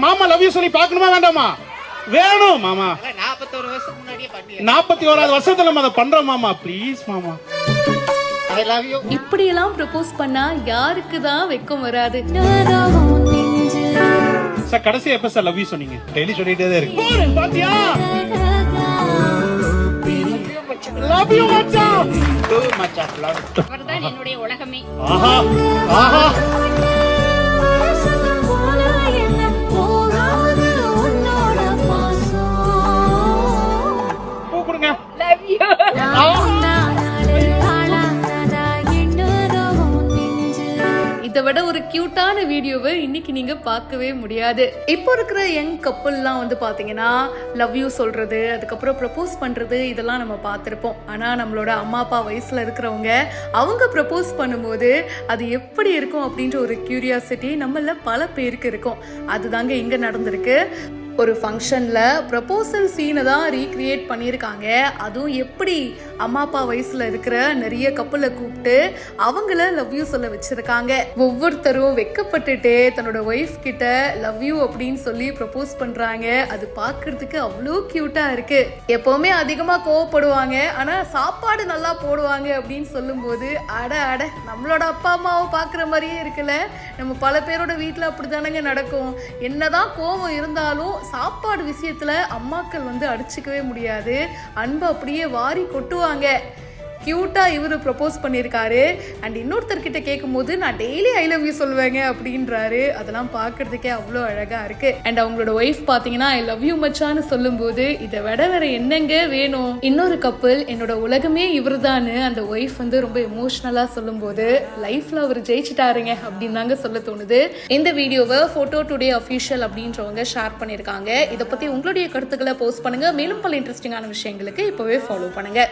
மாமா love you சொல்லி பார்க்கணுமா வேண்டாமா? வேணும் மாமா. 41 வருஷத்துக்கு முன்னாடியே பண்ணி 41வது வருஷத்துல நம்ம அதை பண்றோம் மாமா. ப்ளீஸ் மாமா. I love you. இப்படி எல்லாம் ப்ரப்போஸ் பண்ணா யாருக்கு தான் வெக்கம் வராது? சார் கடைசி எப்ப சார் லவ் யூ சொன்னீங்க? டெய்லி சொல்லிட்டே தான் இருக்கு. பாத்தியா? லவ் யூ மச்சான். Too much of love. அவர்தான் என்னுடைய உலகமே. ஆஹா ஆஹா. கூப்பிடுங்க. Love you. இதை விட ஒரு கியூட்டான வீடியோவை இன்னைக்கு நீங்க பார்க்கவே முடியாது. இப்போ இருக்கிற யங் கப்புள்லாம் வந்து பாத்தீங்கன்னா லவ் யூ சொல்றது, அதுக்கப்புறம் ப்ரப்போஸ் பண்றது, இதெல்லாம் நம்ம பார்த்துருப்போம். ஆனா நம்மளோட அம்மா அப்பா வயசுல இருக்கிறவங்க அவங்க ப்ரப்போஸ் பண்ணும்போது அது எப்படி இருக்கும் அப்படின்ற ஒரு கியூரியாசிட்டி நம்மள பல பேருக்கு இருக்கும். அதுதாங்க இங்க நடந்திருக்கு. ஒரு ஃபங்க்ஷனில் ப்ரப்போசல் சீனை தான் ரீக்ரியேட் பண்ணியிருக்காங்க. அதுவும் எப்படி அம்மா அப்பா வயசில் இருக்கிற நிறைய கப்பலை கூப்பிட்டு அவங்கள லவ் யூ சொல்ல வச்சுருக்காங்க. ஒவ்வொருத்தரும் வெக்கப்பட்டுட்டு தன்னோட ஒய்ஃப் கிட்ட லவ் யூ அப்படின்னு சொல்லி ப்ரப்போஸ் பண்ணுறாங்க. அது பார்க்குறதுக்கு அவ்வளோ க்யூட்டாக இருக்குது. எப்போவுமே அதிகமாக கோவப்படுவாங்க, ஆனால் சாப்பாடு நல்லா போடுவாங்க அப்படின்னு சொல்லும்போது அட அட நம்மளோட அப்பா அம்மாவை பார்க்குற மாதிரியே இருக்குல்ல. நம்ம பல பேரோட வீட்டில் அப்படி தானங்க நடக்கும். என்னதான் கோவம் இருந்தாலும் சாப்பாடு விஷயத்துல அம்மாக்கள் வந்து அடிச்சுக்கவே முடியாது. அன்பு அப்படியே வாரி கொட்டுவாங்க. கியூட்டா இவரு ப்ரப்போஸ் பண்ணியிருக்காரு. அண்ட் இன்னொருத்தர்கிட்ட கேட்கும் போது நான் டெய்லி ஐ லவ் யூ சொல்லுவேங்க அப்படின்றாரு. அதெல்லாம் பார்க்கறதுக்கே அவ்வளோ அழகா இருக்கு. அண்ட் அவங்களோட ஒய்ஃப் பார்த்தீங்கன்னா ஐ லவ் யூ மச்சான்னு சொல்லும்போது இதை விட வேற என்னங்க வேணும்? இன்னொரு கப்பல் என்னோட உலகமே இவர் தான்னு அந்த ஒய்ஃப் வந்து ரொம்ப எமோஷனலா சொல்லும்போது லைஃப்ல அவர் ஜெயிச்சிட்டாருங்க அப்படின்னு தாங்க சொல்ல தோணுது. இந்த வீடியோவை போட்டோ டுடே அஃபிஷியல் அப்படின்றவங்க ஷேர் பண்ணியிருக்காங்க. இதை பத்தி உங்களுடைய கருத்துக்களை போஸ்ட் பண்ணுங்க. மேலும் பல இன்ட்ரெஸ்டிங்கான விஷயங்களுக்கு இப்பவே ஃபாலோ பண்ணுங்க.